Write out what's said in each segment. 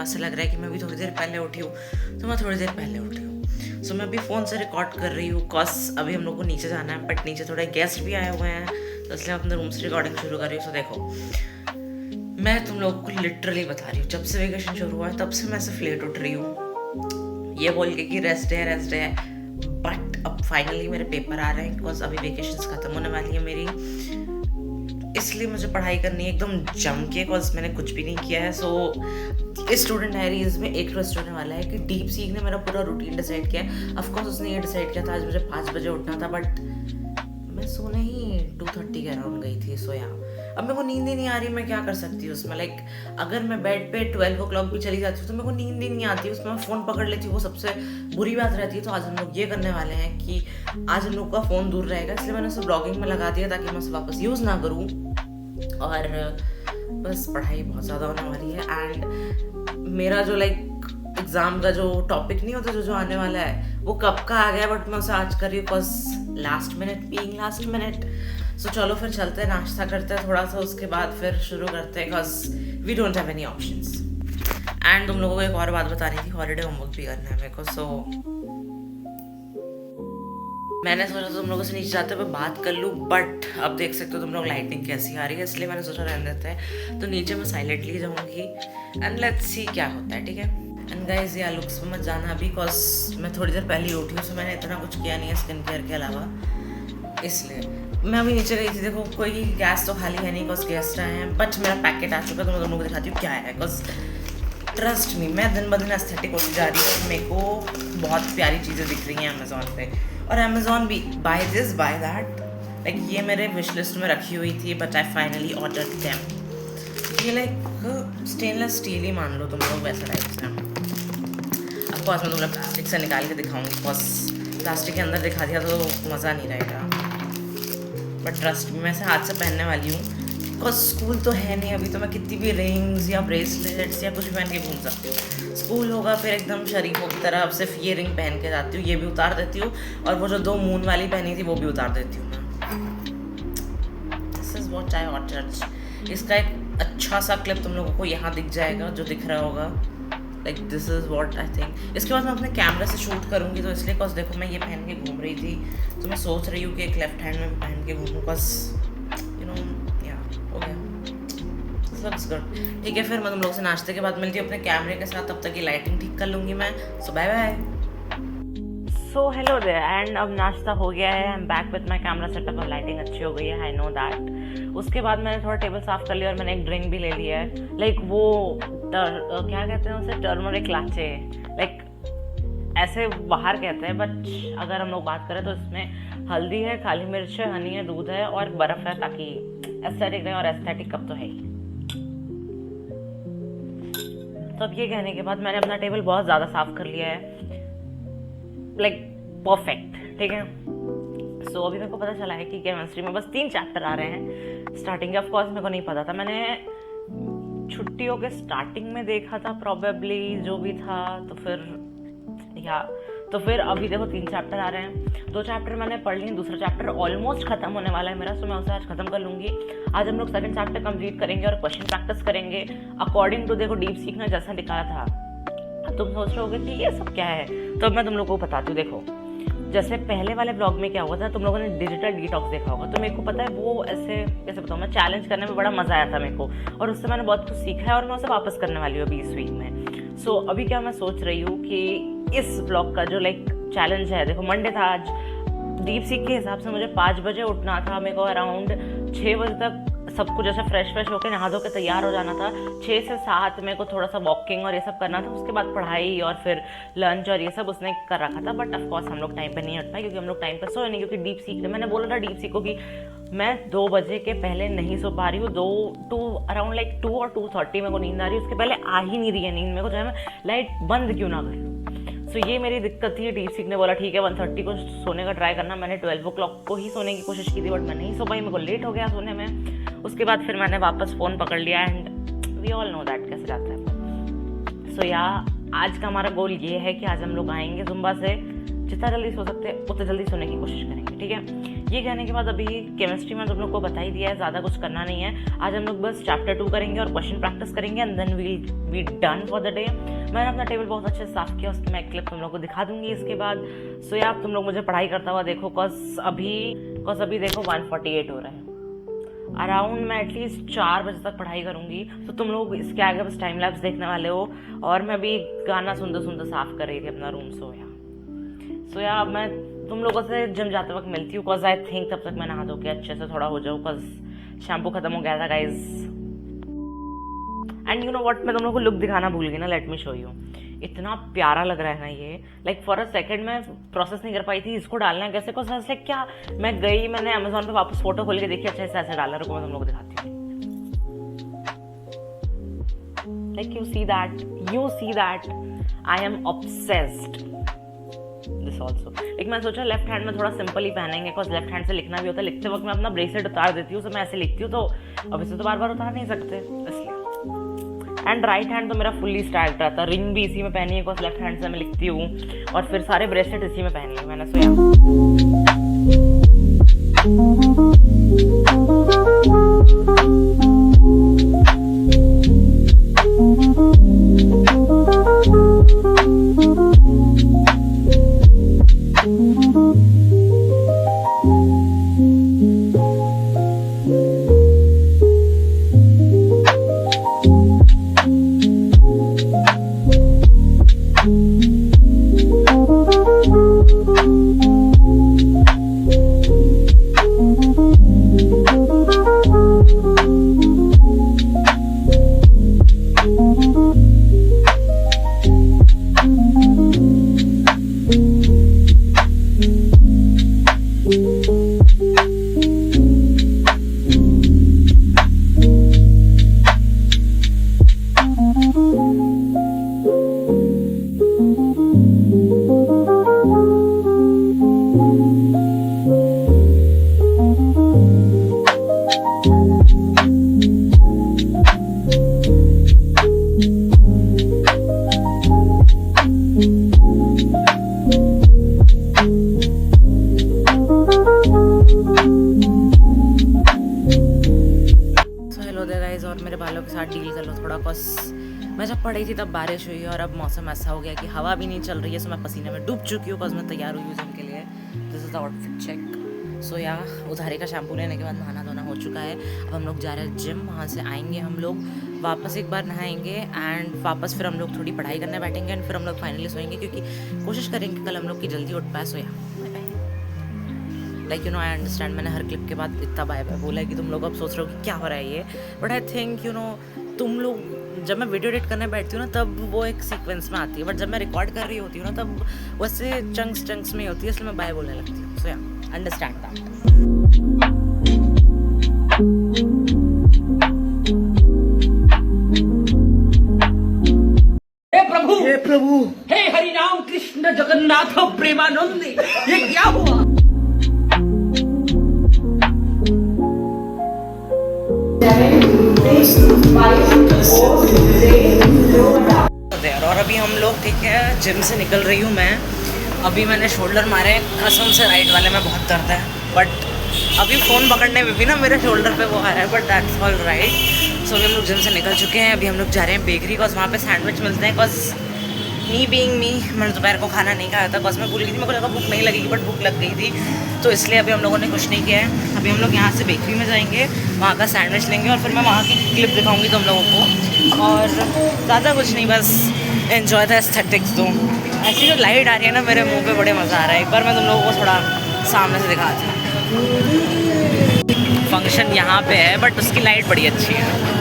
ऐसा लग रहा है कि मैं अभी थोड़ी देर पहले उठी हूँ, तो मैं थोड़ी देर पहले उठी हूँ। सो मैं अभी फ़ोन से रिकॉर्ड कर रही हूँ कॉज अभी हम लोग को नीचे जाना है, बट नीचे थोड़े गेस्ट भी आए हुए हैं, तो इसलिए मैं अपने रूम से रिकॉर्डिंग शुरू कर रही हूँ। सो देखो, मैं तुम लोग को लिटरली बता रही हूँ, जब से वेकेशन शुरू हुआ है तब से मैं सिर्फ लेट उठ रही हूँ, ये बोल के कि रेस्ट है। बट अब फाइनली मेरे पेपर आ रहे हैं बिकॉज अभी वेकेशंस ख़त्म होने वाली है मेरी, इसलिए मुझे पढ़ाई करनी है एकदम जम के, बिकॉज मैंने कुछ भी नहीं किया है। सो इस स्टूडेंट डायरीज में एक ट्विस्ट होने वाला है कि डीप सीक ने मेरा पूरा रूटीन डिसाइड किया है। ऑफकोर्स उसने ये डिसाइड किया था आज मुझे 5 बजे उठना था, बट मैं सोने ही 2:30 के अराउंड गई थी। सो अब मेरे को नींद ही नहीं आ रही, मैं क्या कर सकती हूँ उसमें। लाइक अगर मैं बेड पे 12 o'clock भी चली जाती हूँ तो मेरे को नींद ही नहीं आती, उसमें मैं फ़ोन पकड़ लेती हूँ, वो सबसे बुरी बात रहती है। तो आज हम लोग ये करने वाले हैं कि आज हम लोग का फ़ोन दूर रहेगा, इसलिए मैंने उसे ब्लॉगिंग में लगा दिया ताकि मैं उसे वापस यूज़ ना करूँ। और बस पढ़ाई बहुत ज़्यादा होने वाली है, एंड मेरा जो एग्ज़ाम का जो टॉपिक नहीं होता जो आने वाला है वो कब का आ गया, बट मैं उसे आज कर रही हूँ बिकॉज लास्ट मिनट। सो चलो फिर चलते हैं, नाश्ता करते हैं थोड़ा सा, उसके बाद फिर शुरू करते हैं because we don't have any options. And तुम लोगों को एक और बात बतानी थी, हॉलीडे होमवर्क भी करना है मेरे को। सो मैंने सोचा तुम लोगों से नीचे जाते हुए बात कर लूँ, बट अब देख सकते हो तुम लोग लाइटिंग कैसी आ रही है, इसलिए मैंने सोचा रहने देते हैं। तो नीचे मैं साइलेंटली जाऊँगी एंड लेट्स सी क्या होता है, ठीक है। एंड गाइज ये लुक्स में मत जाना अभी, बिकॉज मैं थोड़ी देर पहले उठी हूँ, सो मैंने इतना कुछ किया नहीं है स्किन केयर के अलावा, इसलिए मैं अभी नीचे गई थी। देखो कोई गैस तो खाली है नहीं बिकॉज गेस्ट आए हैं, बट मेरा पैकेट आ चुका है, तो मैं तुम लोगों को दिखाती हूँ क्या है। बिकॉज ट्रस्ट मी, मैं दिन ब दिन एस्थेटिक होती जा रही हूँ, मेरे को बहुत प्यारी चीज़ें दिख रही हैं अमेज़ोन पे, और अमेज़ोन भी buy this buy that. Like ये मेरे विश लिस्ट में रखी हुई थी, but I finally order them. ये लाइक स्टेनलेस स्टील ही मान लो तुम लोग, वैसा टाइप से। ऑफकोर्स मैं तुम्हें प्लास्टिक से निकाल के दिखाऊंगी, बिकॉज प्लास्टिक के अंदर दिखा दिया तो मज़ा नहीं रहेगा। बट ट्रस्ट मी, मैं इसे हाथ से पहनने वाली हूँ बिकॉज स्कूल तो है नहीं अभी, तो मैं कितनी भी रिंग्स या ब्रेसलेट्स या कुछ भी पहन के घूम सकती हूँ। स्कूल होगा फिर एकदम शरीफों की तरह, अब सिर्फ ये रिंग पहन के जाती हूँ, ये भी उतार देती हूँ, और वो जो 2 मून वाली पहनी थी वो भी उतार देती हूँ मैं। This is what I ordered. इसका एक अच्छा सा क्लिप तुम लोगों को यहाँ दिख जाएगा, जो दिख रहा होगा। Like this is what I think. इसके बाद मैं अपने कैमरा से शूट करूँगी, तो इसलिए बिकॉज देखो मैं ये पहन के घूम रही थी, तो मैं सोच रही हूँ कि एक लेफ्ट हैंड में पहन के घूमूँ, बिकॉज यू नो या हो गया, लुक्स गुड। ठीक है, फिर मैं तुम लोग से नाश्ते के बाद मिलती हूँ अपने कैमरे के साथ, तब तक ये लाइटिंग ठीक कर लूँगी मैं। So bye bye. So hello there, and अब नाश्ता हो गया है, I am back with my camera setup, और लाइटिंग अच्छी हो गई है, आई नो दैट। उसके बाद मैंने थोड़ा टेबल साफ कर लिया और मैंने एक ड्रिंक भी ले लिया है। लाइक वो क्या कहते हैं उसे, टर्मरिक लाचे, लाइक ऐसे बाहर कहते हैं, बट अगर हम लोग बात करें तो इसमें हल्दी है, काली मिर्च है, हनी है, दूध है और बर्फ़ है, ताकि एस्थेटिक रहे, और एस्थेटिक कब तो है ही। तो अब ये कहने के बाद मैंने अपना टेबल बहुत ज़्यादा साफ कर लिया है, लाइक परफेक्ट, ठीक है। सो अभी मेरे को पता चला है कि केमिस्ट्री में बस 3 चैप्टर आ रहे हैं स्टार्टिंग के। ऑफ कोर्स मेरे को नहीं पता था, मैंने छुट्टियों के स्टार्टिंग में देखा था प्रॉबेबली जो भी था, तो फिर अभी देखो 3 चैप्टर आ रहे हैं। 2 चैप्टर मैंने पढ़ लिए, दूसरा चैप्टर ऑलमोस्ट खत्म होने वाला है मेरा, सो मैं उसे आज खत्म कर लूँगी। आज हम लोग 2nd चैप्टर कंप्लीट करेंगे और क्वेश्चन प्रैक्टिस करेंगे अकॉर्डिंग टू देखो डीप सीक ने जैसा निकाला था। तुम सोच रहे होगे कि ये सब क्या है, तो मैं तुम लोगों को बताती हूँ। देखो जैसे पहले वाले ब्लॉग में क्या हुआ था, तुम लोगों ने डिजिटल डिटॉक्स देखा होगा, तो मेरे को पता है वो ऐसे कैसे बताऊँ मैं, चैलेंज करने में बड़ा मज़ा आया था मेरे को, और उससे मैंने बहुत कुछ सीखा है, और मैं उसे वापस करने वाली हूँ अभी इस वीक में। सो अभी क्या मैं सोच रही हूँ कि इस ब्लॉग का जो चैलेंज है, देखो मंडे था आज, डीप सीक के हिसाब से मुझे 5 बजे उठना था, मेरे को अराउंड 6 बजे तक सब कुछ ऐसे फ्रेश होकर नहा धो के तैयार हो जाना था। 6 से 7 मेरे को थोड़ा सा वॉकिंग और ये सब करना था, उसके बाद पढ़ाई और फिर लंच और ये सब उसने कर रखा था। बट ऑफकोर्स हम लोग टाइम पे नहीं उठ पाए, क्योंकि हम लोग टाइम पे सोए नहीं, क्योंकि डीप सीक मैंने बोला था डीप सीक को कि मैं 2 बजे के पहले नहीं सो पा रही हूँ। अराउंड 2 और 2:30 मेरे को नींद आ रही है, उसके पहले आ ही नहीं रही है नींद मेरे को, चाहे मैं लाइट बंद क्यों ना करूँ। सो ये मेरी दिक्कत थी। डीप सीक ने बोला ठीक है 1:30 को सोने का ट्राई करना। मैंने 12 o'clock को ही सोने की कोशिश की थी, बट मैं नहीं सो पाई, मेरे को लेट हो गया सोने में। उसके बाद फिर मैंने वापस फ़ोन पकड़ लिया, and we all know that कैसे जाता है। सो आज का हमारा गोल ये है कि आज हम लोग आएंगे जुम्बा से, जितना जल्दी सो सकते हैं उतना जल्दी सोने की कोशिश करेंगे, ठीक है। ये कहने के बाद अभी केमिस्ट्री में तुम लोग को बता ही दिया है, ज़्यादा कुछ करना नहीं है। आज हम लोग बस चैप्टर 2 करेंगे और क्वेश्चन प्रैक्टिस करेंगे and then we'll be done for the day. मैंने अपना टेबल बहुत अच्छे से साफ़ किया, उसकी मैं एक क्लिप तुम लोग को दिखा दूंगी इसके बाद। सो या तुम लोग मुझे पढ़ाई करता हुआ देखो, कॉज अभी देखो 1:48 हो रहे हैं। अराउंड मैं एटलीस्ट 4 बजे तक पढ़ाई करूंगी, तो तुम लोग इसके आगे बस टाइम लैप्स देखने वाले हो। और मैं भी गाना सुनते सुनते साफ कर रही थी अपना रूम। सोया मैं तुम लोगों से जिम जाते वक्त मिलती हूँ, कॉज आई थिंक तब तक मैं नहा धो के अच्छे से थोड़ा हो जाऊँ, कॉज शैम्पू खत्म हो गया था guys. And you know what, मैं तुम लोग को लुक दिखाना भूल गई ना, लेट मी शो यू। इतना प्यारा लग रहा है ना ये, लाइक फॉर अ सेकंड मैं प्रोसेस नहीं कर पाई थी इसको डालना है कैसे, कॉज लाइक क्या मैं गई, मैंने अमेजोन पे वापस फोटो खोल के देखी, अच्छा ऐसे डालना, रुको मैं तुम लोग को दिखाती हूँ। Like you see that I am obsessed this also. लेकिन मैं सोचा लेफ्ट हैंड में थोड़ा सिंपल ही पहनेंगे, बिकॉज लेफ्ट हैंड से लिखना भी होता है। लिखते वक्त मैं अपना ब्रेसलेट उतार देती हूँ, तो मैं ऐसे लिखती हूँ, तो अब इसे तो बार बार उतार नहीं सकते इसलिए। एंड राइट हैंड तो मेरा फुल्ली स्टाइल्ड रहता है, रिंग भी इसी में पहनी है, बिकॉज लेफ्ट हैंड से मैं लिखती हूँ, और फिर सारे ब्रेसलेट इसी में पहन लिए मैंने। डील कर लो थोड़ा, बस मैं जब पढ़ी थी तब बारिश हुई और अब मौसम ऐसा हो गया कि हवा भी नहीं चल रही है, सो मैं पसीने में डूब चुकी हूँ, बस मैं तैयार हुई हूँ जिम के लिए। This is the outfit check. So yeah उधारी का शैम्पू लेने के बाद नहाना धोना हो चुका है, अब हम लोग जा रहे हैं जिम। वहाँ से आएंगे हम लोग, वापस एक बार नहाएंगे एंड वापस फिर हम लोग थोड़ी पढ़ाई करने बैठेंगे एंड फिर हम लोग फाइनली सोएंगे, क्योंकि कोशिश करेंगे कल हम लोग की जल्दी उठ पाए। So yeah like you know I understand, मैंने हर क्लिप के बाद इतना बाय बाय बोला है कि तुम लोग अब सोच रहे हो कि क्या हो रहा है ये, but I think you know तुम लोग जब मैं वीडियो एडिट करने बैठती हूँ ना तब वो एक सीक्वेंस में आती है, बट जब मैं रिकॉर्ड कर रही होती हूँ ना तब वैसे चंक्स में होती है, इसलिए मैं बाय बोलने लगती हूँ। सो या अंडरस्टैंड दैट। हे प्रभु, हे हरि राम कृष्ण जगन्नाथ प्रेमानंद, ये क्या हुआ? और अभी हम लोग ठीक है जिम से निकल रही हूँ मैं। अभी मैंने शोल्डर मारे, कसम से राइट वाले में बहुत दर्द है, बट अभी फ़ोन पकड़ने में भी ना मेरे शोल्डर पे वो आ रहा है, बट दैट्स ऑल राइट। सो अभी हम लोग जिम से निकल चुके हैं, अभी हम लोग जा रहे हैं बेकरी, कॉज वहाँ पे सैंडविच मिलते हैं। कॉज मी बीइंग मी, मैंने दोपहर को खाना नहीं खाया था, कॉज मैं भूल गई थी, मेरे को लगा भूख नहीं लगेगी, बट भूख लग गई थी, तो इसलिए अभी हम लोगों ने कुछ नहीं किया है। अभी हम लोग यहाँ से बेकरी में जाएंगे, वहाँ का सैंडविच लेंगे और फिर मैं वहाँ की क्लिप दिखाऊंगी तुम लोगों को, और ज़्यादा कुछ नहीं, बस एन्जॉय द एस्थेटिक्स। तो ऐसी जो लाइट आ रही है ना मेरे मुंह पे, बड़े मज़ा आ रहा है। एक बार मैं तुम लोगों को थोड़ा सामने से दिखाती हूँ। फंक्शन यहाँ पे है बट उसकी लाइट बड़ी अच्छी है।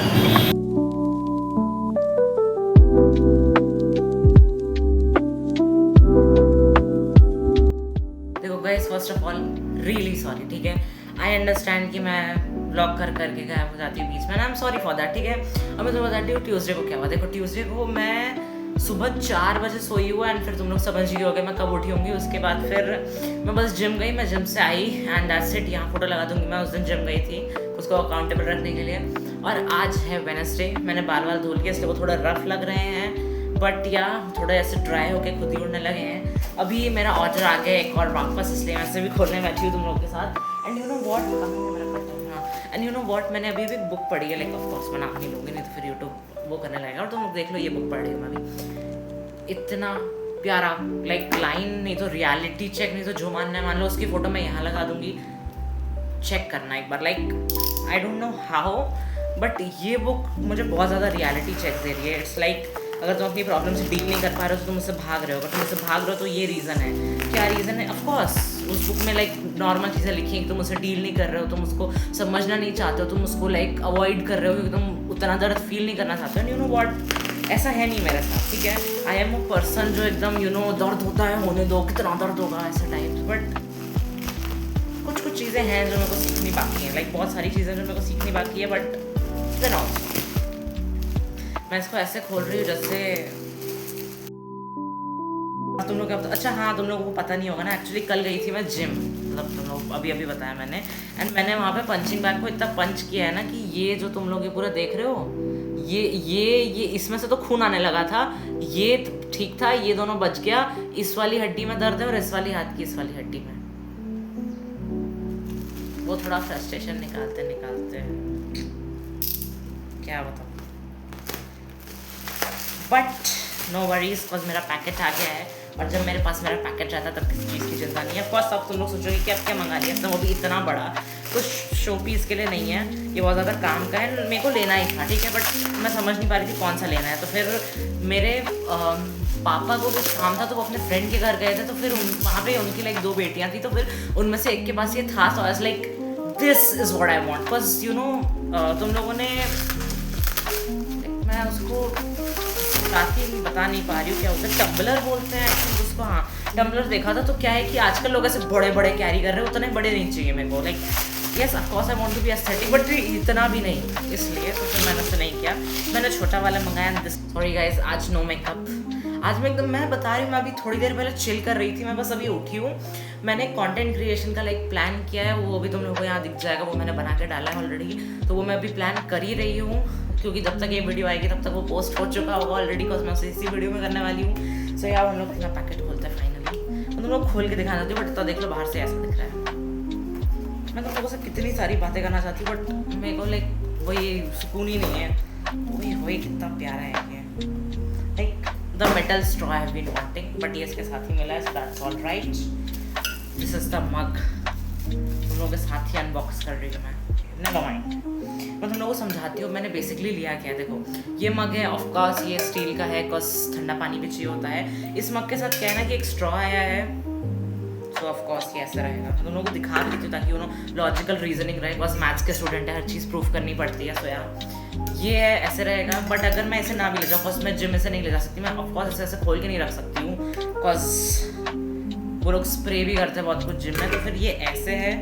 First of all really sorry, ठीक है। आई अंडरस्टैंड कि मैं ब्लॉग कर करके गायब हो जाती हूँ बीच में, I am sorry for that, ठीक है। अब मैं तुम्हें बताती हूँ ट्यूसडे को क्या हुआ। देखो ट्यूसडे को मैं सुबह 4 बजे सोई हुआ एंड फिर तुम लोग समझ गए होगे मैं कब उठी होंगी। उसके बाद फिर मैं बस जिम गई, मैं जिम से आई एंड दैट्स इट। यहाँ फोटो लगा दूंगी, मैं उस दिन जिम गई थी उसको अकाउंटेबल रखने के लिए। और आज है वेडनेसडे, मैंने बाल धुल के, इसलिए वो थोड़ा रफ लग रहे हैं, बट या थोड़ा ऐसे ड्राई होके खुद ही उड़ने लगे हैं। अभी मेरा ऑर्डर आ गया एक और वापस, इसलिए मैं से भी खोलने बैठी हूँ तुम लोगों के साथ। And you know what, and you know what, मैंने अभी एक बुक पढ़ी है, लाइक ऑफ कोर्स मैं नाम नहीं लूँगी, नहीं तो फिर यूट्यूब वो करने लगेगा। और तुम लोग देख लो, ये बुक पढ़ी हूँ मैं अभी, इतना प्यारा, लाइक लाइन नहीं तो रियलिटी चेक, नहीं तो जो मानना है मान लो। उसकी फ़ोटो मैं यहाँ लगा दूँगी, चेक करना एक बार। Like I don't know how, but ये बुक मुझे बहुत ज़्यादा रियलिटी चेक दे रही है। इट्स लाइक अगर तुम अपनी प्रॉब्लम से डील नहीं कर पा रहे हो तो तुम उससे भाग रहे हो, अगर तुम उससे भाग रहे हो तो ये रीज़न है। क्या रीज़न है? ऑफकोर्स उस बुक में लाइक नॉर्मल चीज़ें लिखी हैं कि तुम उससे डील नहीं कर रहे हो, तुम उसको समझना नहीं चाहते हो, तुम उसको लाइक अवॉइड कर रहे हो क्योंकि तुम उतना दर्द फील नहीं करना चाहते हो। यू नो व्हाट, ऐसा है नहीं मेरे साथ, ठीक है। आई एम अ पर्सन जो एकदम यू नो दर्द होता है होने दो, कितना दर्द होगा ऐसा टाइप। बट कुछ चीज़ें हैं जो मेरे को सीखनी बाकी हैं, लाइक बहुत सारी चीज़ें जो मेरे को सीखनी बाकी है। बट देन ऑल्सो मैं इसको ऐसे खोल रही हूँ जैसे तुम लोग क्या पता। अच्छा हाँ, तुम लोगों को पता नहीं होगा ना, एक्चुअली कल गई थी मैं जिम, मतलब तुम लोग अभी बताया मैंने। एंड मैंने वहाँ पे पंचिंग बैग को इतना पंच किया है ना कि ये जो तुम लोग ये पूरा देख रहे हो, ये इसमें से तो खून आने लगा था, ये ठीक था, ये दोनों बच गया। इस वाली हड्डी में दर्द है और इस वाली हाथ की इस वाली हड्डी में। वो थोड़ा फ्रस्ट्रेशन निकालते क्या बताऊँ। बट नो वरीज, बिकॉज मेरा पैकेट आ गया है, और जब मेरे पास मेरा पैकेट रहता है तब किसी चीज़ की चिंता नहीं है। फर्स्ट अब तुम लोग सोचोगे कि अब क्या मंगा लिया, तो वो भी इतना बड़ा, कुछ शो पीस के लिए नहीं है, ये बहुत ज़्यादा काम का है, मेरे को लेना ही था, ठीक है। बट मैं समझ नहीं पा रही थी कौन सा लेना है। तो फिर मेरे पापा को कुछ काम था, तो वो अपने फ्रेंड के घर गए थे, तो फिर वहाँ पे उनकी लाइक 2 बेटियाँ थी, तो फिर उनमें से एक के पास ये था। तो I was like this is what I want, because you know तुम लोगों ने, मैं उसको काफ़ी बता नहीं पा रही हूँ क्या होता है, टम्बलर बोलते हैं उसको, हाँ टम्बलर देखा था। तो क्या है कि आजकल लोग ऐसे बड़े बड़े कैरी कर रहे हैं, उतने बड़े नहीं चाहिए मेरे को। Like yes of course I want to be aesthetic, but इतना भी नहीं, इसलिए तो फिर मैंने उससे नहीं किया, मैंने छोटा वाला मंगाया। सॉरी गाइस, आज नो मेकअप, आज मैं एकदम, मैं बता रही हूँ, मैं अभी थोड़ी देर पहले चिल कर रही थी, मैं बस अभी उठी हूँ। मैंने कंटेंट क्रिएशन का लाइक प्लान किया है, वो अभी तुम लोगों को यहाँ दिख जाएगा, वो मैंने बना के डाला है ऑलरेडी। तो वो मैं अभी प्लान कर ही रही हूँ, क्योंकि जब तक ये वीडियो आएगी तब तक वो पोस्ट हो चुका होगा ऑलरेडी, बिकॉज मैं उसे इसी वीडियो में करने वाली हूँ। सो यार हम लोग अपना पैकेट खोलते हैं फाइनली, तुम लोग खोल के दिखाना चाहती हूँ, बट तो देख लो बाहर से ऐसा दिख रहा है। मैं तुम लोगों से कितनी सारी बातें करना चाहती हूँ, बट मेरे को लाइक वही सुकून ही नहीं है। वही कितना प्यारा है ये, like the metal straw I have been wanting, but ये इसके साथ ही मिला है, so that's all right. This is the mug, तुम लोगों के साथ ही अनबॉक्स कर रही हूँ मैं, नेवर माइंड। मैं तुम लोगों को समझाती हूँ मैंने बेसिकली लिया क्या है। देखो ये मग है, ऑफ कोर्स ये स्टील का है, बिकॉज ठंडा पानी भी चाहिए होता है। इस मग के साथ क्या है ना कि एक स्ट्रॉ आया है, सो ऑफ कोर्स ये ऐसा रहेगा। तुम लोगों को दिखा भी देती हूँ ताकि यू नो लॉजिकल रीजनिंग रहे, बिकॉज मैथ्स के स्टूडेंट है, हर चीज़ प्रूफ करनी पड़ती है। सो यार ये है, ऐसे रहेगा। बट अगर मैं इसे ना भी ले जाऊँ, बिकॉज मैं जिम में से नहीं ले जा सकती, मैं ऑफ कोर्स ऐसे खोल के नहीं रख सकती हूँ, बिकॉज वो लोग स्प्रे भी करते हैं बहुत कुछ जिम में। तो फिर ये ऐसे है,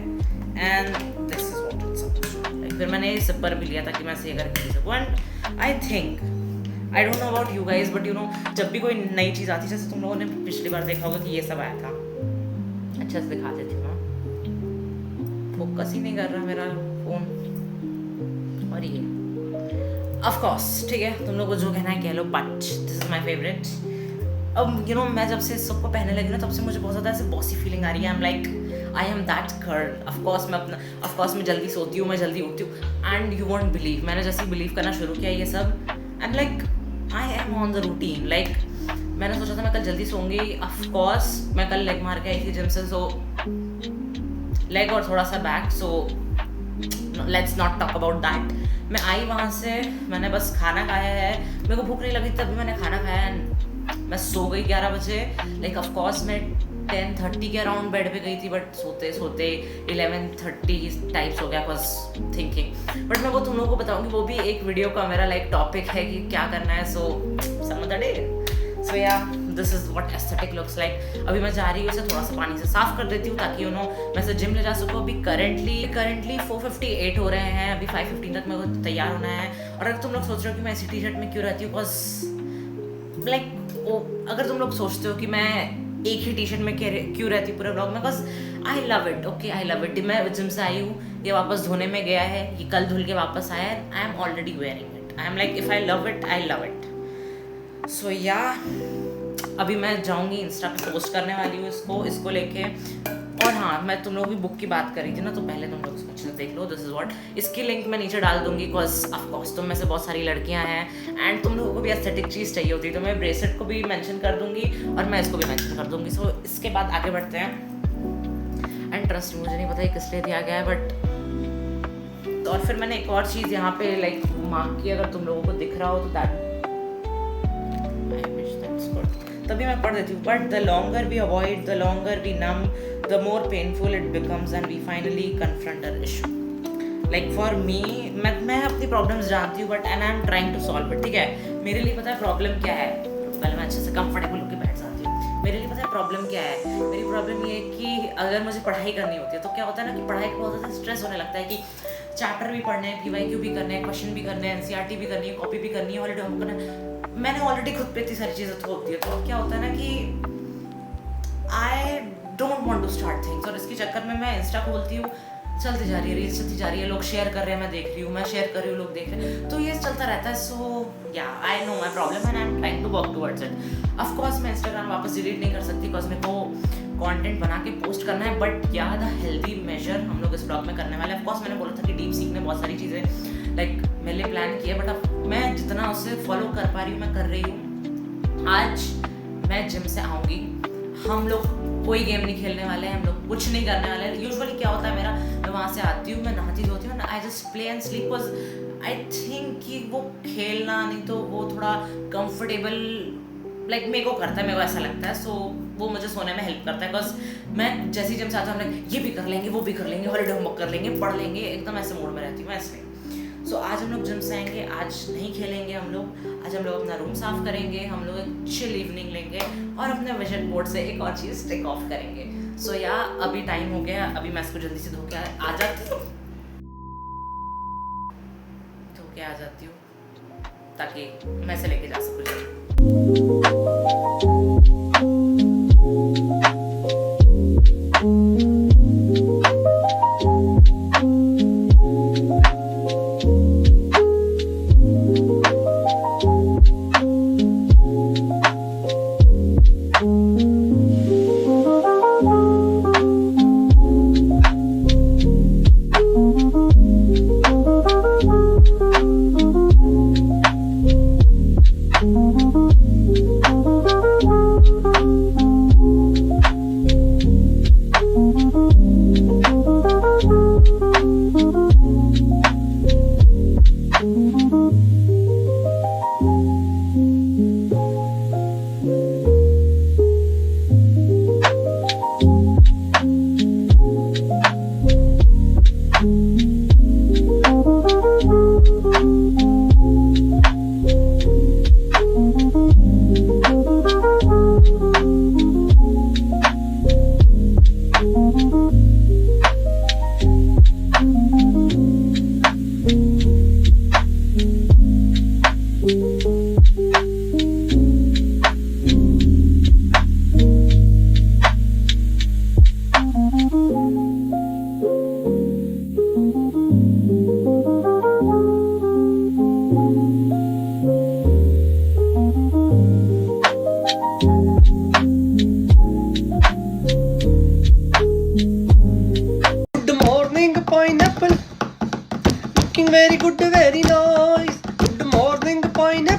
and this is what it's supposed. फिर मैंने ये सिपर भी लिया ताकि मैं ऐसे करके पी सकूँ। And I think, I don't know about you guys, but you know जब भी कोई नई चीज़ आती है, जैसे तुम लोगों ने पिछली बार देखा होगा कि ये सब आया था, अच्छे से दिखा देती हूँ ना, फोकस ही नहीं कर रहा मेरा फ़ोन। और ये ऑफ कोर्स ठीक है, तुम लोग को जो कहना है कह लो, but this is my favourite. अब यू नो मैं जब से इस सबको पहनने लगी ना, तब से मुझे बहुत ज़्यादा ऐसे बॉसी फीलिंग आ रही है। I am like I am that girl. Of course मैं जल्दी सोती हूँ, मैं जल्दी उठती हूँ, एंड यू वोंट बिलीव, मैंने जैसे ही बिलीव करना शुरू किया ये सब, आई am like I am on the routine. Like मैंने सोचा था मैं कल जल्दी सोऊंगी, ऑफ कोर्स मैं कल लेग मार के आई थी जिम से, सो लेग और थोड़ा सा back, so let's not talk about that. मैं आई वहाँ से, मैंने बस खाना खाया है, मेरे को भूख नहीं लगी तभी मैंने खाना खाया, मैं सो गई 11 बजे। लाइक ऑफ कोर्स मैं 10:30 के अराउंड बेड पे गई थी, बट सोते सोते 11:30 टाइप्स हो गया, बस थिंकिंग। बट मैं वो तुम लोगों को बताऊंगी, वो भी एक वीडियो का मेरा लाइक टॉपिक है कि क्या करना है, सो सम ऑफ द डे। सो या this is what aesthetic looks like. अभी मैं जा रही हूँ, इसे थोड़ा सा पानी से साफ कर देती हूँ ताकि यू नो मैं इसे जिम ले जा सकूँ। अभी करंटली 4:58 हो रहे हैं, अभी 5:15 तक मेरे को तैयार होना है। और अगर तुम लोग सोच रहे हो कि मैं इसी टी शर्ट में क्यों रहती हूँ, बिकॉज लाइक अगर तुम लोग सोचते हो कि मैं एक ही टी शर्ट में क्यों रहती हूँ पूरे ब्लॉग में, because I love it, okay I love it. मैं जिम से आई हूँ, ये वापस धोने में गया है, ये कल धुल के वापस आया है, I am already wearing it. I am like if I love it, I love it. So yeah अभी मैं जाऊँगी इंस्टा पे पोस्ट करने वाली हूँ इसको लेके। और हाँ, मैं तुम लोगों की बुक की बात करी थी ना, तो पहले तुम लोग इसको अच्छे से देख लो। दिस इज़ व्हाट, इसकी लिंक मैं नीचे डाल दूंगी, बिकॉज ऑफकोर्स तुम में से बहुत सारी लड़कियां हैं एंड तुम लोगों को भी एस्थेटिक चीज़ चाहिए होती है, तो मैं ब्रेसलेट को भी मेंशन कर दूंगी और मैं इसको भी मेंशन कर दूंगी। सो इसके बाद आगे बढ़ते हैं। एंड ट्रस्ट मुझे नहीं पता ये किस लिए दिया गया है, बट तो और फिर मैंने एक और चीज़ यहाँ पे लाइक मार्क की, अगर तुम लोगों को दिख रहा हो तो दैट तभी मैं पढ़ देती हूँ। But the longer we avoid, the longer we numb, the more painful it becomes and we finally confront our issue. Like for me, मैं अपनी प्रॉब्लम्स जानती हूँ but and I am trying to solve it, ठीक है। मेरे लिए पता है प्रॉब्लम क्या है, पहले मैं अच्छे से कंफर्टेबल होकर बैठ जाती हूँ। मेरे लिए पता है प्रॉब्लम क्या है, मेरी प्रॉब्लम ये है कि अगर मुझे पढ़ाई करनी होती है तो क्या होता है ना कि पढ़ाई का बहुत ज़्यादा स्ट्रेस होने लगता है कि चैप्टर भी पढ़ने हैं, PYQ भी करने हैं, क्वेश्चन भी करने हैं, NCERT भी करनी है, कॉपी भी करनी है, हॉलीडे होमवर्क करना है। मैंने ऑलरेडी खुद पे इतनी सारी चीज़ें थोप दी है, तो क्या होता है ना कि I don't want to start things. और इसके चक्कर में मैं इंस्टा खोलती हूँ, चलती जा रही है, रील्स चलती जा रही है, लोग शेयर कर रहे हैं, मैं देख रही हूँ, मैं शेयर कर रही हूँ, लोग देख रहे हैं, तो ये चलता रहता है। So yeah I know my problem and I am trying to work towards it. Of course मैं इंस्टाग्राम वापस डिलीट नहीं कर सकती, बिकॉज मेरे को कंटेंट बना के पोस्ट करना है, बट या द हेल्दी मेजर हम लोग इस ब्लॉग में करने वाले हैं। ऑफकोर्स मैंने बोला था कि डीप सीखने बहुत सारी चीज़ें लाइक मेरे लिए प्लान किया, बट अब मैं जितना उससे फॉलो कर पा रही हूँ मैं कर रही हूँ। आज मैं जिम से आऊँगी, हम लोग कोई गेम नहीं खेलने वाले हैं, हम लोग कुछ नहीं करने वाले हैं। यूजुअली क्या होता है मेरा, मैं वहाँ से आती हूँ, मैं नहाती धोती हूँ, I just play and sleep, because I think कि वो खेलना नहीं तो वो थोड़ा कंफर्टेबल लाइक मेरे को करता है, मेरे को ऐसा लगता है। सो वो मुझे सोने में हेल्प करता है, बिकॉज मैं जैसे ही जिम से आता हूँ, ये भी कर लेंगे, वो भी कर लेंगे, हॉलीडे होमवर्क कर लेंगे, पढ़ लेंगे, एकदम ऐसे मूड में रहती हूँ मैं इसलिए। सो आज हम लोग जिम से आएंगे, आज नहीं खेलेंगे हम लोग, आज हम लोग अपना रूम साफ करेंगे, हम लोग एक चिल इवनिंग लेंगे और अपने विजन बोर्ड से एक और चीज़ टेक ऑफ करेंगे। सो या अभी टाइम हो गया, अभी मैं इसको जल्दी से धो के आ जाती हूँ ताकि मैं इसे लेके जा सकूँ। Pineapple, looking very good, very nice. Good morning, pineapple.